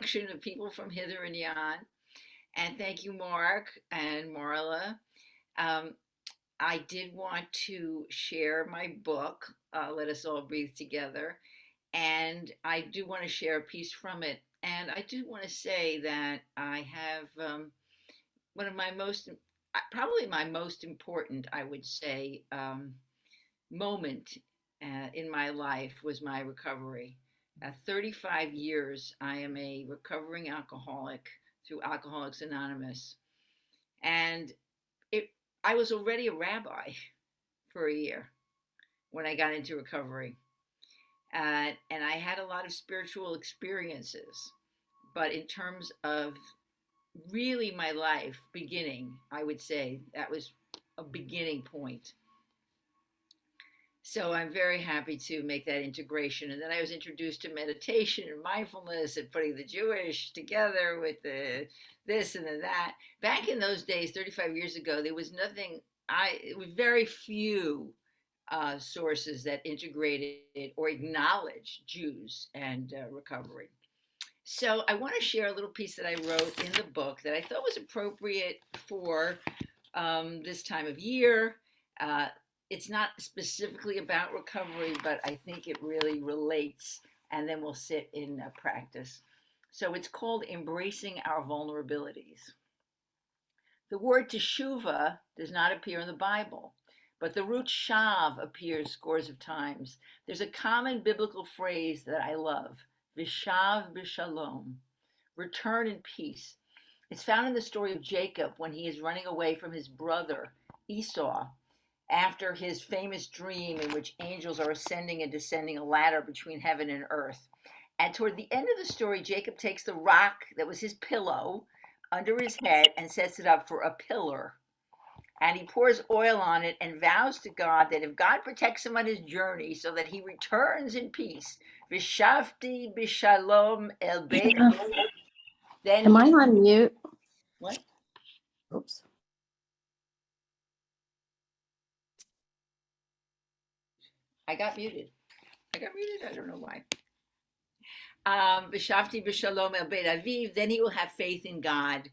collection of people from hither and yon. And thank you, Mark and Marla. Um, I did want to share my book, Let Us All Breathe Together. And I do want to share a piece from it. And I do want to say that I have one of my most, probably my most important, I would say, moment in my life was my recovery. 35 years, I am a recovering alcoholic through Alcoholics Anonymous. And it, I was already a rabbi for a year when I got into recovery. And I had a lot of spiritual experiences. But in terms of really my life beginning, I would say that was a beginning point. So I'm very happy to make that integration. And then I was introduced to meditation and mindfulness and putting the Jewish together with the this and the that. Back in those days, 35 years ago, there was nothing, it was very few sources that integrated or acknowledged Jews and recovery. So I want to share a little piece that I wrote in the book that I thought was appropriate for this time of year. It's not specifically about recovery, but I think it really relates, and then we'll sit in practice. So it's called Embracing Our Vulnerabilities. The word teshuva does not appear in the Bible, but the root shav appears scores of times. There's a common biblical phrase that I love, vishav b'shalom, return in peace. It's found in the story of Jacob when he is running away from his brother Esau after his famous dream in which angels are ascending and descending a ladder between heaven and earth. And toward the end of the story, Jacob takes the rock that was his pillow under his head and sets it up for a pillar. And he pours oil on it and vows to God that if God protects him on his journey so that he returns in peace, Vishavti Bishalom El Beit, then Am I on mute? What? Oops. I got muted. I don't know why. Vishavti Bishalom El Beit Aviv, then he will have faith in God,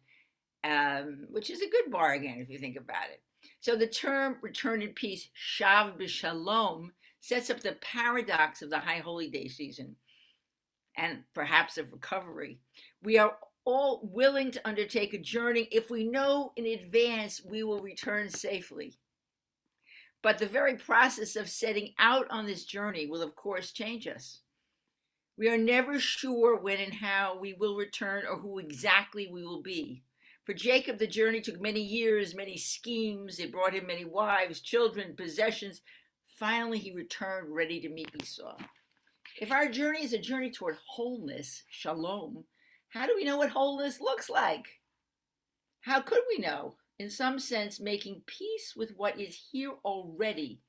which is a good bargain if you think about it. So the term return in peace, Shav B'Shalom, sets up the paradox of the High Holy Day season and perhaps of recovery. We are all willing to undertake a journey if we know in advance we will return safely. But the very process of setting out on this journey will, of course, change us. We are never sure when and how we will return or who exactly we will be. For Jacob, the journey took many years, many schemes. It brought him many wives, children, possessions. Finally, he returned ready to meet Esau. If our journey is a journey toward wholeness, shalom, how do we know what wholeness looks like? How could we know? In some sense, making peace with what is here already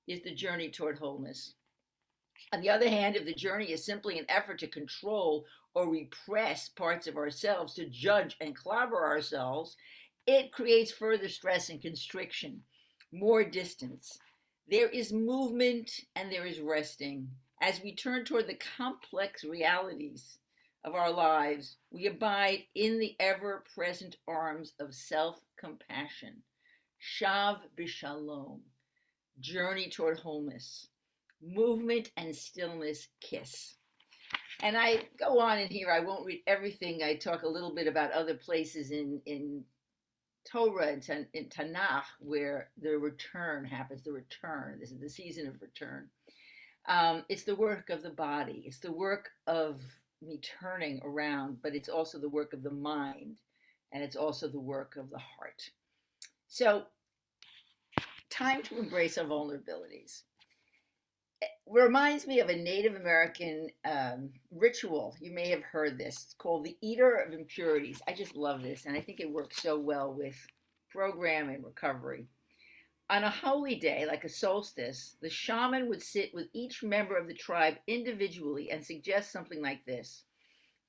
is the journey toward wholeness. On the other hand, if the journey is simply an effort to control or repress parts of ourselves, to judge and clobber ourselves, it creates further stress and constriction, more distance. There is movement and there is resting. As we turn toward the complex realities of our lives, we abide in the ever-present arms of self-compassion. Shav b'shalom, journey toward wholeness. Movement and stillness kiss. And I go on in here. I won't read everything. I talk a little bit about other places in Torah and in Tanakh where the return happens. The return. This is the season of return. It's the work of the body. It's the work of me turning around, but it's also the work of the mind, and it's also the work of the heart. So, time to embrace our vulnerabilities. It reminds me of a Native American ritual. You may have heard this. It's called the Eater of Impurities. I just love this, and I think it works so well with program and recovery. On a holy day, like a solstice, the shaman would sit with each member of the tribe individually and suggest something like this.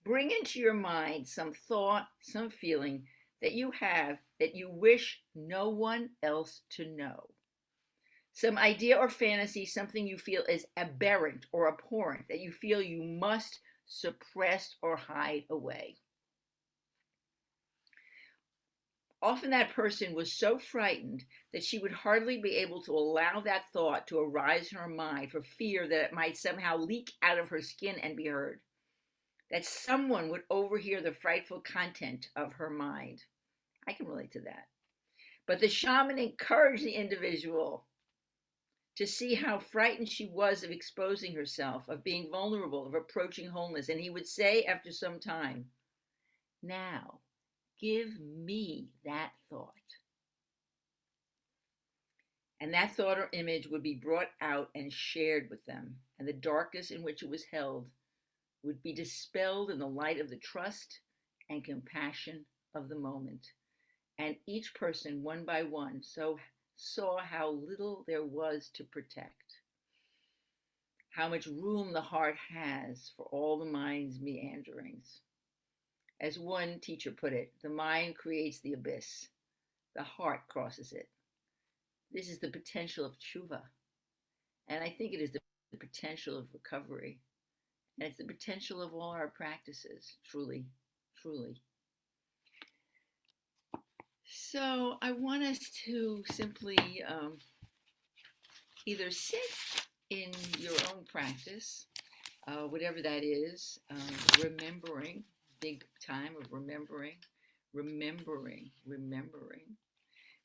Bring into your mind some thought, some feeling that you have that you wish no one else to know. Some idea or fantasy, something you feel is aberrant or abhorrent, that you feel you must suppress, or hide away. Often that person was so frightened that she would hardly be able to allow that thought to arise in her mind for fear that it might somehow leak out of her skin and be heard, that someone would overhear the frightful content of her mind. I can relate to that. But the shaman encouraged the individual to see how frightened she was of exposing herself, of being vulnerable, of approaching wholeness. And he would say after some time, now, give me that thought. And that thought or image would be brought out and shared with them, and the darkness in which it was held would be dispelled in the light of the trust and compassion of the moment. And each person, one by one, saw how little there was to protect, how much room the heart has for all the mind's meanderings. As one teacher put it, the mind creates the abyss, the heart crosses it. This is the potential of tshuva, and I think it is the potential of recovery, and it's the potential of all our practices, truly, truly. So I want us to simply either sit in your own practice, whatever that is, remembering, big time of remembering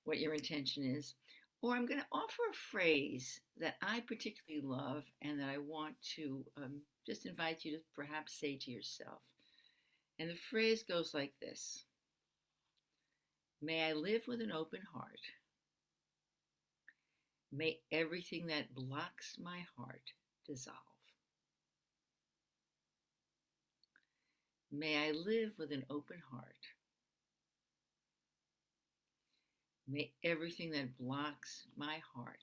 what your intention is. Or I'm going to offer a phrase that I particularly love and that I want to just invite you to perhaps say to yourself. And the phrase goes like this: may I live with an open heart. May everything that blocks my heart dissolve. May I live with an open heart. May everything that blocks my heart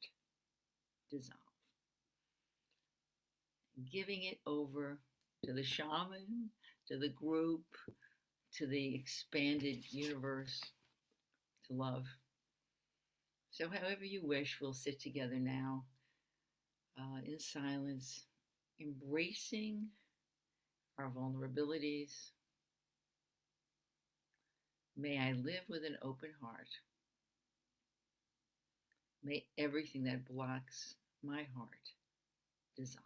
dissolve. Giving it over to the shaman, to the group, to the expanded universe, to love. So however you wish, we'll sit together now in silence, embracing our vulnerabilities. May I live with an open heart. May everything that blocks my heart dissolve.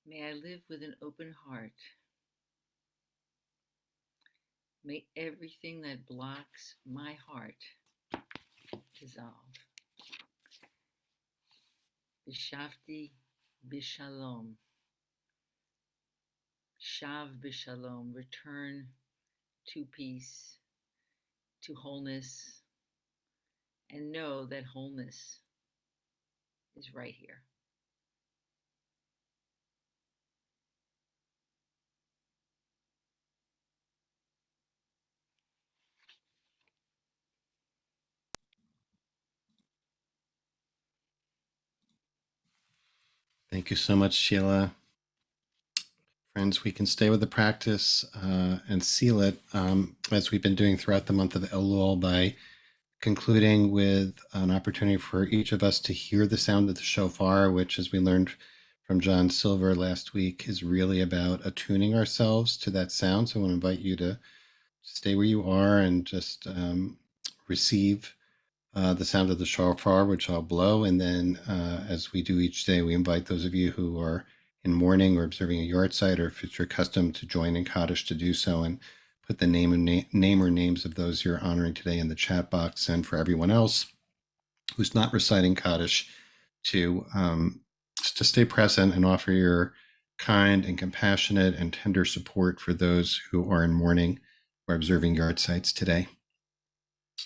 May I live with an open heart. May everything that blocks my heart dissolve. Bishavti bishalom. Shav bishalom. Return to peace, to wholeness, and know that wholeness is right here. Thank you so much, Sheila. Friends, we can stay with the practice and seal it as we've been doing throughout the month of Elul by concluding with an opportunity for each of us to hear the sound of the shofar, which, as we learned from John Silver last week, is really about attuning ourselves to that sound. So I want to invite you to stay where you are and just receive the sound of the shofar, which I'll blow. And then, as we do each day, we invite those of you who are in mourning or observing a yard site, or if it's your custom to join in kaddish, to do so and put the name or names of those you're honoring today in the chat box. And for everyone else who's not reciting kaddish, to stay present and offer your kind and compassionate and tender support for those who are in mourning or observing yard sites today.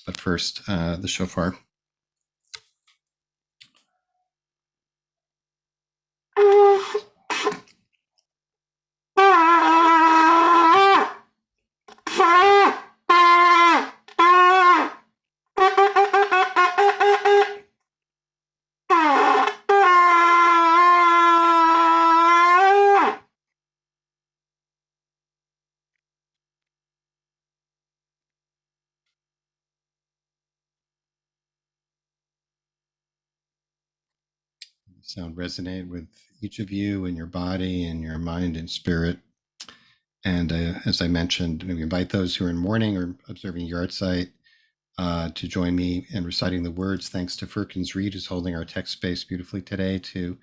But first, the shofar. Sound resonate with each of you and your body and your mind and spirit. And as I mentioned, we invite those who are in mourning or observing yard site to join me in reciting the words. Thanks to Firkins Reed, who's holding our text space beautifully today, who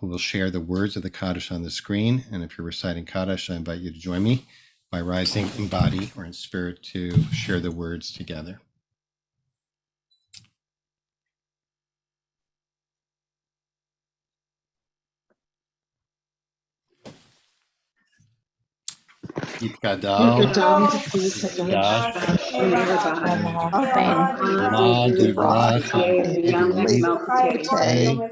will share the words of the kaddish on the screen. And if you're reciting kaddish, I invite you to join me by rising in body or in spirit to share the words together. Yitgadal, Yikadal, Yitgash, Amen. Amad Livrach, Idiot, Te,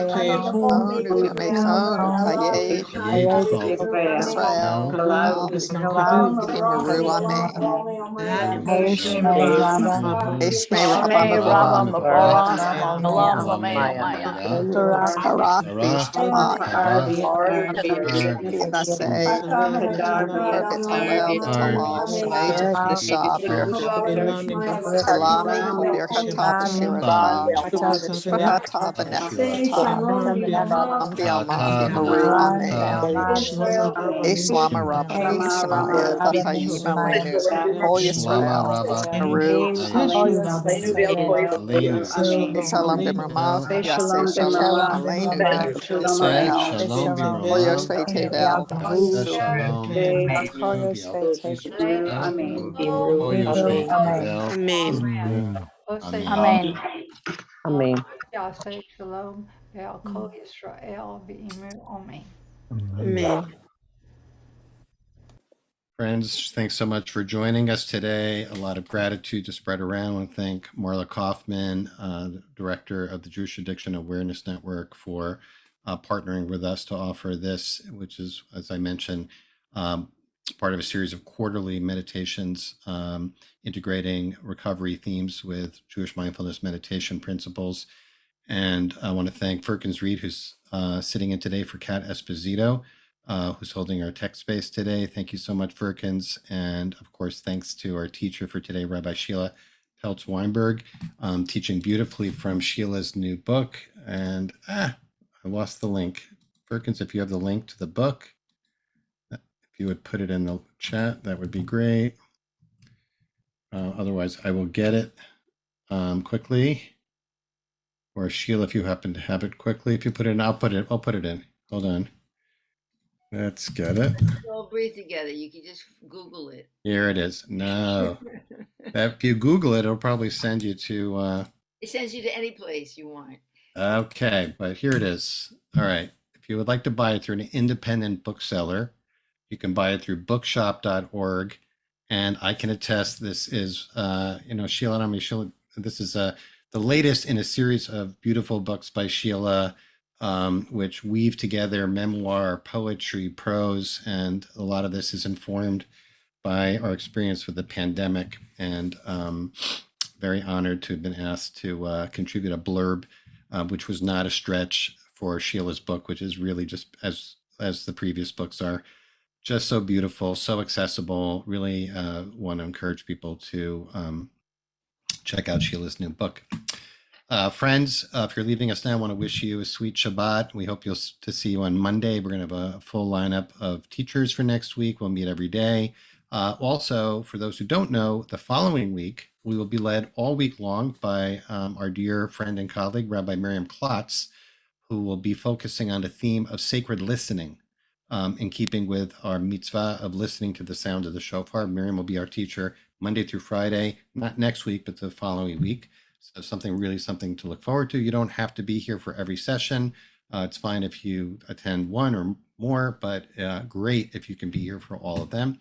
Chayefon, Yamechon, Uchaye, Kaye Default, Israel, El, Imaru, Amen. Ishme Rabba Rabba Mavoran, Mivorach, Shalom Olameh Lamaya, Maya, Sarah, Sarah, Bishlamach, Hadar, Nase, Berkatalel, Har, Tamal, Shemay, Nisha, Talami, Birkata, Bar, Bashirata, Berkata, Benefrata, Ambiama, Kata, Imaru, Amen. Benefrata, Islam Rabba, Ishmael, Batayima, Manu, Kol Shlama Yisrael, Rabba, Maru, Ayeshu, Alenu, Isalam Bimrama, El, Yase Shalom, Alenu, Aseh Israel, Shalom Kol Bimromav, Yosef Tevel, Aseh Shalom Bimromav, Bial Israel, Kol Yoshvei Tevel, Amen. Amen. Amen. Yaseh Shalom, Be'al Kol Yisrael, Be'imru Omen. Amen. Friends, thanks so much for joining us today. A lot of gratitude to spread around. I want to thank Marla Kaufman, the director of the Jewish Addiction Awareness Network, for partnering with us to offer this, which is, as I mentioned, part of a series of quarterly meditations integrating recovery themes with Jewish mindfulness meditation principles. And I want to thank Firkins Reed, who's sitting in today for Kat Esposito, who's holding our tech space today. Thank you so much, Firkins. And of course, thanks to our teacher for today, Rabbi Sheila Peltz Weinberg, teaching beautifully from Sheila's new book. And I lost the link. Firkins, if you have the link to the book, if you would put it in the chat, that would be great. Otherwise, I will get it quickly. Or Sheila, if you happen to have it quickly, if you put it in, I'll put it in. Hold on. Let's get it. All breathe together. You can just Google it. Here it is. No. If you Google it, it'll probably send you to It sends you to any place you want. okay, but here it is. All right. If you would like to buy it through an independent bookseller, you can buy it through bookshop.org. And I can attest this is, Sheila and I mean, Sheila, this is the latest in a series of beautiful books by Sheila, which weave together memoir, poetry, prose, and a lot of this is informed by our experience with the pandemic. And very honored to have been asked to contribute a blurb, which was not a stretch for Sheila's book, which is really just as the previous books are, just so beautiful, so accessible. Really want to encourage people to check out Sheila's new book. Friends, if you're leaving us now, I want to wish you a sweet Shabbat. We hope to see you on Monday. We're going to have a full lineup of teachers for next week. We'll meet every day. Also, for those who don't know, the following week, we will be led all week long by our dear friend and colleague, Rabbi Miriam Klotz, who will be focusing on the theme of sacred listening, in keeping with our mitzvah of listening to the sound of the shofar. Miriam will be our teacher Monday through Friday, not next week, but the following week. So something to look forward to. You don't have to be here for every session. It's fine if you attend one or more, but great if you can be here for all of them.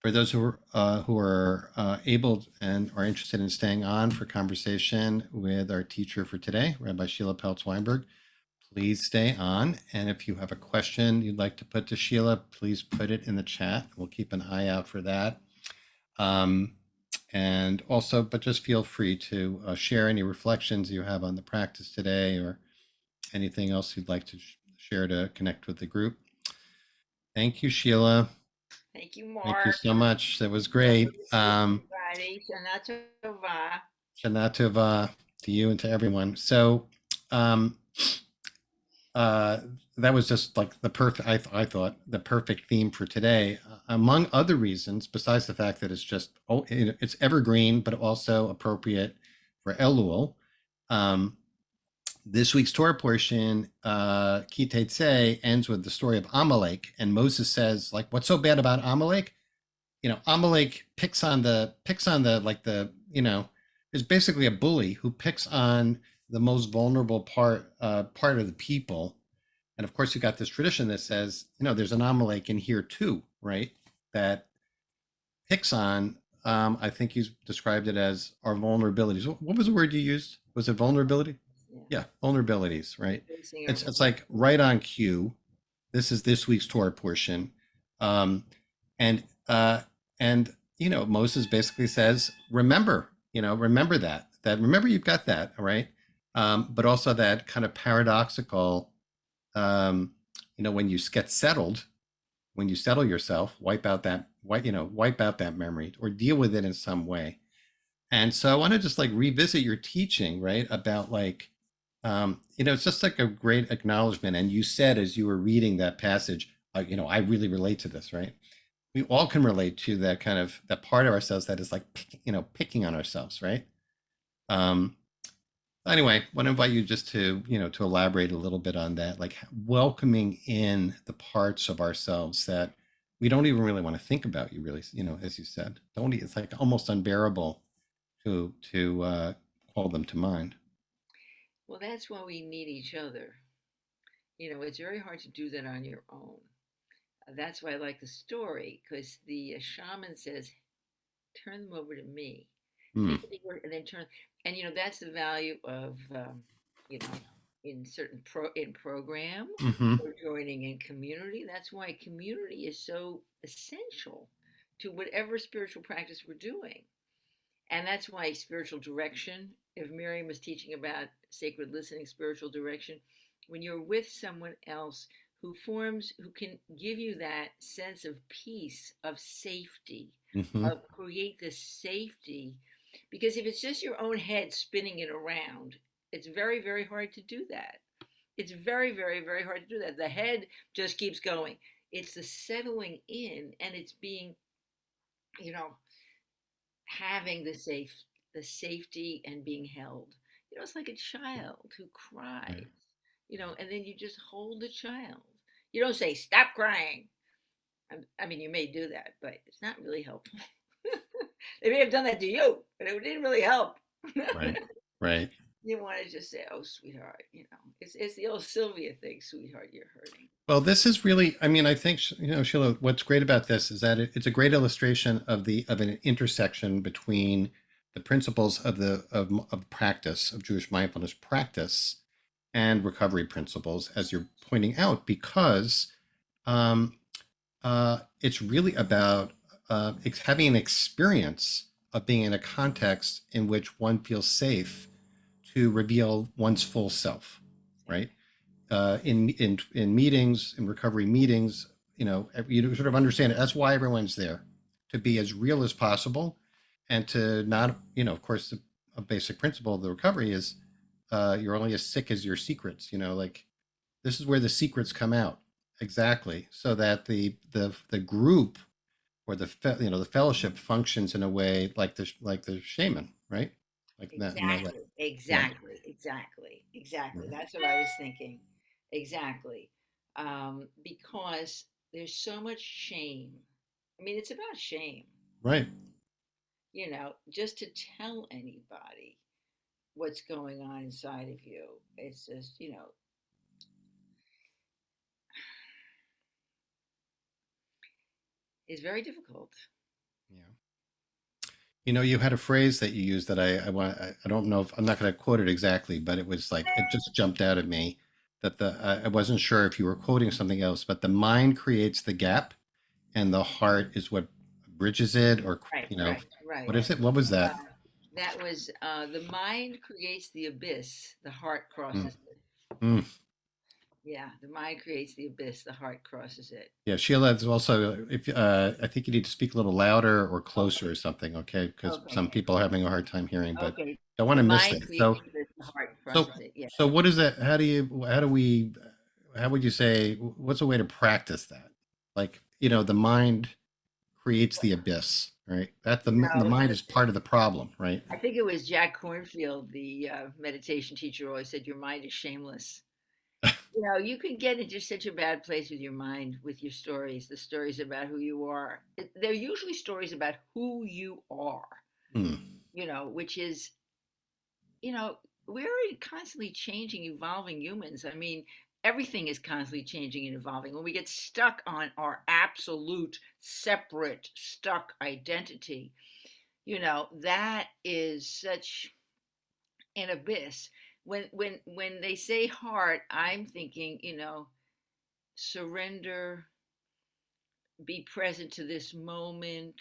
For those who are able and are interested in staying on for conversation with our teacher for today, Rabbi Sheila Peltz Weinberg, please stay on. And if you have a question you'd like to put to Sheila, please put it in the chat. We'll keep an eye out for that. And also, but just feel free to share any reflections you have on the practice today or anything else you'd like to share to connect with the group. Thank you, Sheila. Thank you, Mark. Thank you so much. That was great. Everybody, Shana Tova. Shana Tova to you and to everyone. So that was just like the perfect, I thought, the perfect theme for today, among other reasons, besides the fact that it's just, it's evergreen, but also appropriate for Elul. This week's Torah portion, Ki Tetzei, ends with the story of Amalek, and Moses says, like, what's so bad about Amalek? Amalek picks on the is basically a bully who picks on the most vulnerable part of the people. And of course, you got this tradition that says, there's an Amalek in here too, right? That picks on, I think you described it as our vulnerabilities. What was the word you used? Was it vulnerability? Yeah, vulnerabilities, right? It's like right on cue. This is this week's Torah portion. And Moses basically says, remember that remember you've got that, all right? But also that kind of paradoxical, when you get settled, when you settle yourself, wipe out that memory or deal with it in some way. And so I want to just like revisit your teaching, right? About like, it's just like a great acknowledgement. And you said, as you were reading that passage, I really relate to this, right? We all can relate to that kind of that part of ourselves that is like, picking on ourselves, right? Anyway, I want to invite you just to, to elaborate a little bit on that, like welcoming in the parts of ourselves that we don't even really want to think about. You really, as you said, it's like almost unbearable to call them to mind. Well, that's why we need each other. It's very hard to do that on your own. That's why I like the story, because the shaman says, turn them over to me. Take a big word and then turn. And that's the value of in certain program or joining in community. That's why community is so essential to whatever spiritual practice we're doing. And that's why spiritual direction, if Miriam was teaching about sacred listening, spiritual direction, when you're with someone else who can give you that sense of peace, of safety, of create this safety. Because if it's just your own head spinning it around, it's very, very hard to do that. It's very, very, very hard to do that. The head just keeps going. It's the settling in, and it's being, having the safety and being held. It's like a child who cries, and then you just hold the child. You don't say stop crying. I mean, you may do that, but it's not really helpful. They may have done that to you, but it didn't really help. Right. Right. You want to just say, "Oh, sweetheart," it's the old Sylvia thing, "Sweetheart, you're hurting." Well, this is really, I mean, I think, Sheila, what's great about this is that it's a great illustration of an intersection between the principles of practice, of Jewish mindfulness practice, and recovery principles, as you're pointing out, because um, it's really about having an experience of being in a context in which one feels safe to reveal one's full self, right? In meetings, in recovery meetings, you sort of understand it. That's why everyone's there, to be as real as possible, and to not, of course, a basic principle of the recovery is you're only as sick as your secrets. Like this is where the secrets come out exactly, so that the group or the fellowship functions in a way like the shaman, right? Like that in that way. Exactly, Yeah. exactly. Mhm. That's what I was thinking. Exactly. Because there's so much shame. I mean, it's about shame, Right. just to tell anybody what's going on inside of you. It's just, it's very difficult. Yeah. You had a phrase that you used that I want. I don't know if I'm not going to quote it exactly, but it was like it just jumped out at me that I wasn't sure if you were quoting something else, but the mind creates the gap, and the heart is what bridges it, or Right, what right. is it? What was Uh, that? that was the mind creates the abyss, the heart Mm, crosses it. mm. Yeah, the mind creates the abyss, the heart crosses it. Yeah, Sheila, is also if I think you need to speak a little louder or closer Okay, or something, okay? Because okay, some people are having a hard time hearing, but okay. don't want The to miss mind it. creates So the abyss, the heart So, crosses it. Yeah. so what is that? How would you say, what's a way to practice that? Like, the mind creates the abyss, right? The No, mind is part of the problem, right? I think it was Jack Cornfield, the meditation teacher, always said, "Your mind is shameless." You can get into such a bad place with your mind, with your stories, the stories about who you are. They're usually stories about who you are, Hmm. which is, you know, we're constantly changing, evolving humans. I mean, everything is constantly changing and evolving. When we get stuck on our absolute, separate, stuck identity, that is such an abyss. When they say heart, I'm thinking, surrender, be present to this moment,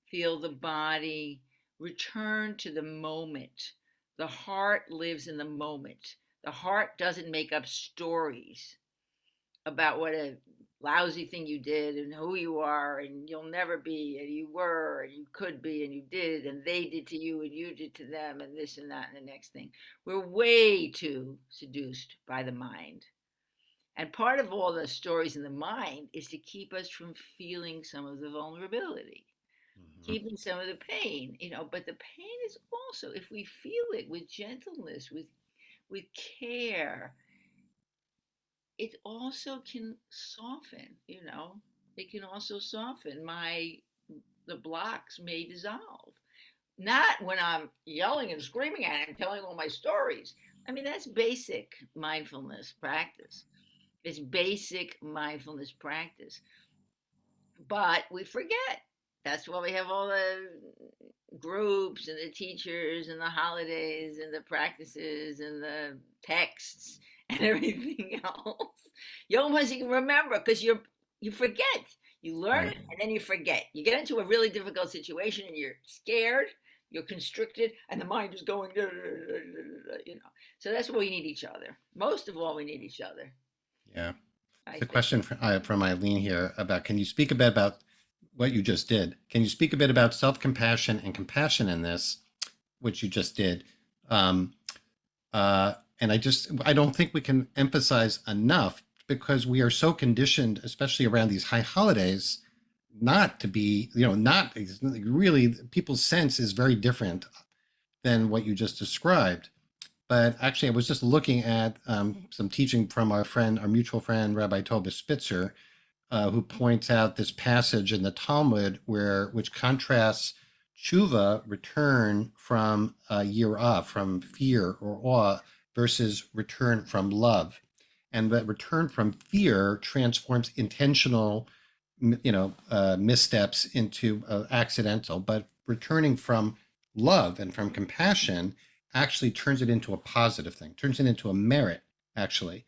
feel the body, return to the moment. The heart lives in the moment. The heart doesn't make up stories about what a lousy thing you did and who you are and you'll never be and you were and you could be and you did and they did to you and you did to them and this and that and the next thing. We're way too seduced by the mind. And part of all the stories in the mind is to keep us from feeling some of the vulnerability, Mhm. keeping some of the pain, but the pain is also, if we feel it with gentleness, with care, it also can soften, it can also soften. The blocks may dissolve. Not when I'm yelling and screaming at him, telling all my stories. I mean, that's basic mindfulness practice. It's basic mindfulness practice. But we forget. That's why we have all the groups and the teachers and the holidays and the practices and the texts and everything else. You almost you can remember because you forget. You learn Right. it and then you forget. You get into a really difficult situation and you're scared, you're constricted, and the mind is going, So that's why we need each other. Most of all, we need each other. Yeah. I It's a think. question from Eileen here about, can you speak a bit about what you just did? Can you speak a bit about self-compassion and compassion in this, which you just did? Um, and I don't think we can emphasize enough, because we are so conditioned, especially around these high holidays, not to be, not really, people's sense is very different than what you just described. But actually, I was just looking at some teaching from our mutual friend, Rabbi Toba Spitzer, who points out this passage in the Talmud which contrasts tshuva, return from yirah, from fear or awe, versus return from love, and that return from fear transforms intentional, missteps into accidental, but returning from love and from compassion actually turns it into a positive thing, turns it into a merit, actually.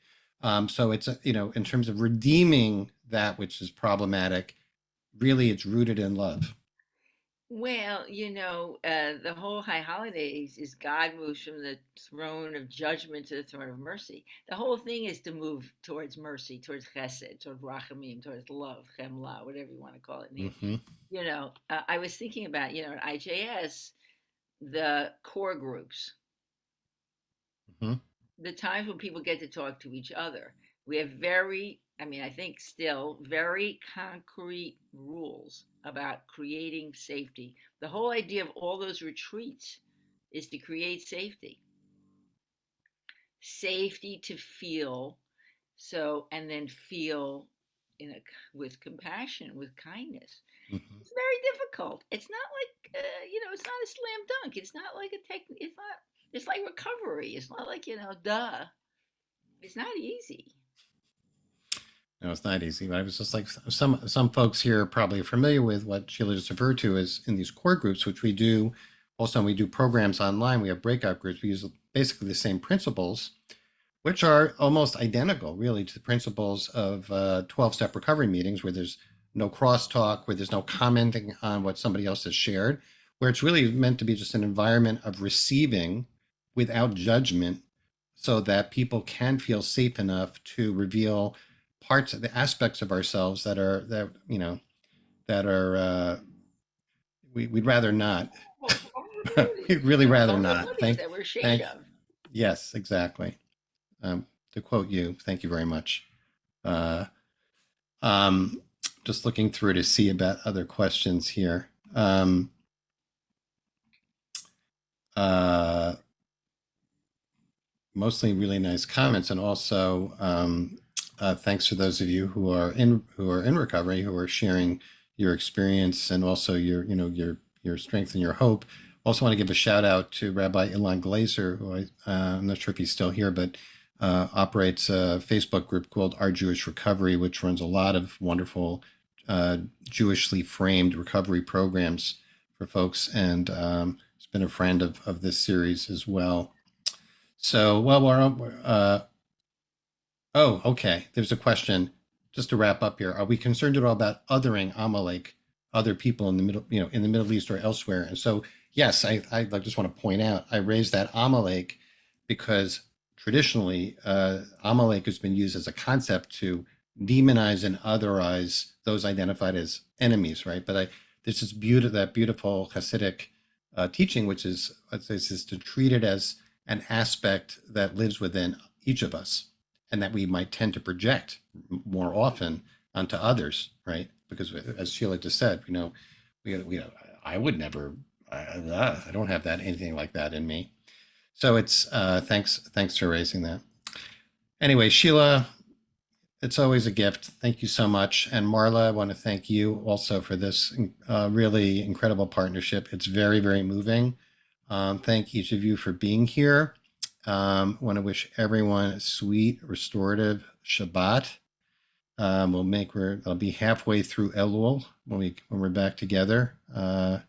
So it's, in terms of redeeming that which is problematic, really it's rooted in love. Well, the whole High Holidays is God moves from the throne of judgment to the throne of mercy. The whole thing is to move towards mercy, towards chesed, towards rachamim, towards love, chemla, whatever you want to call it. Mm-hmm. I was thinking about, at IJS, the core groups, Mm-hmm. the times when people get to talk to each other. We have I think still very concrete rules about creating safety. The whole idea of all those retreats is to create safety. Safety to feel, and then feel in a with compassion, with kindness. Mm-hmm. It's very difficult. It's not like it's not a slam dunk. It's not like a technique. It's not. It's like recovery. It's not like duh. It's not easy. No, it's not easy. But I was just like, some folks here are probably familiar with what Sheila just referred to as in these core groups, which we do. Also, when we do programs online, we have breakout groups. We use basically the same principles, which are almost identical, really, to the principles of 12-step recovery meetings, where there's no crosstalk, where there's no commenting on what somebody else has shared, where it's really meant to be just an environment of receiving without judgment, so that people can feel safe enough to reveal parts of the aspects of ourselves that are we'd rather not. We'd really rather not. That we're ashamed of. Yes, exactly. To quote you, thank you very much. Just looking through to see about other questions here. Mostly really nice comments, and also thanks to those of you who are in recovery, who are sharing your experience and also your strength and your hope. Also want to give a shout out to Rabbi Ilan Glazer, who I'm not sure if he's still here, but operates a Facebook group called Our Jewish Recovery, which runs a lot of wonderful Jewishly framed recovery programs for folks, and he's been a friend of this series as well. So, okay. There's a question just to wrap up here. Are we concerned at all about othering Amalek, other people in the Middle East or elsewhere? And so, yes, I just want to point out, I raised that Amalek because traditionally Amalek has been used as a concept to demonize and otherize those identified as enemies, right? But this is that beautiful Hasidic teaching, which is to treat it as an aspect that lives within each of us, and that we might tend to project more often onto others, right? Because as Sheila just said, I would never, I don't have anything like that in me. So it's thanks for raising that. Anyway, Sheila, it's always a gift. Thank you so much. And Marla, I want to thank you also for this really incredible partnership. It's very, very moving. Thank each of you for being here. Want to wish everyone a sweet, restorative Shabbat. I'll be halfway through Elul when we're back together.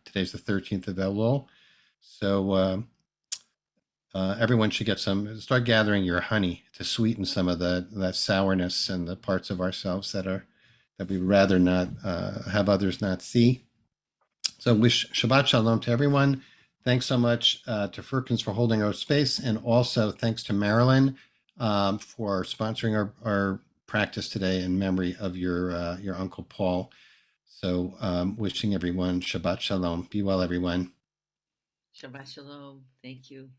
Today's the 13th of Elul, so everyone should start gathering your honey to sweeten some of that sourness and the parts of ourselves that we'd rather not have others not see. So wish Shabbat Shalom to everyone. Thanks so much to Firkins for holding our space, and also thanks to Marilyn for sponsoring our practice today in memory of your Uncle Paul. So wishing everyone Shabbat Shalom. Be well, everyone. Shabbat Shalom. Thank you.